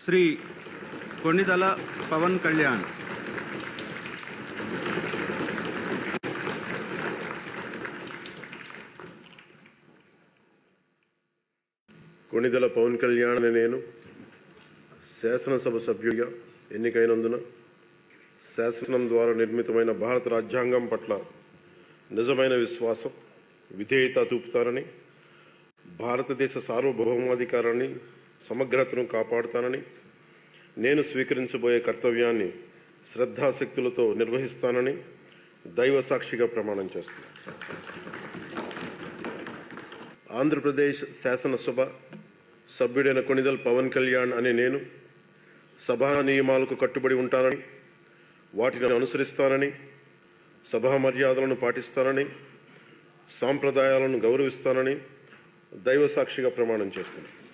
శ్రీ కొణిదల పవన్ కళ్యాణ్. కొణిదల పవన్ కళ్యాణ్ అనే నేను శాసనసభ సభ్యుడిగా ఎన్నికైనందున శాసనం ద్వారా నిర్మితమైన భారత రాజ్యాంగం పట్ల నిజమైన విశ్వాసం, విధేయత చూపుతానని, భారతదేశ సార్వభౌమాధికారాన్ని, సమగ్రతను కాపాడుతానని, నేను స్వీకరించబోయే కర్తవ్యాన్ని శ్రద్ధాశక్తులతో నిర్వహిస్తానని దైవ సాక్షిగా ప్రమాణం చేస్తాను. ఆంధ్రప్రదేశ్ శాసనసభ సభ్యుడైన కొణిదల పవన్ కళ్యాణ్ అనే నేను సభా నియమాలకు కట్టుబడి ఉంటానని, వాటిని అనుసరిస్తానని, సభా మర్యాదలను పాటిస్తానని, సాంప్రదాయాలను గౌరవిస్తానని దైవ సాక్షిగా ప్రమాణం చేస్తాను.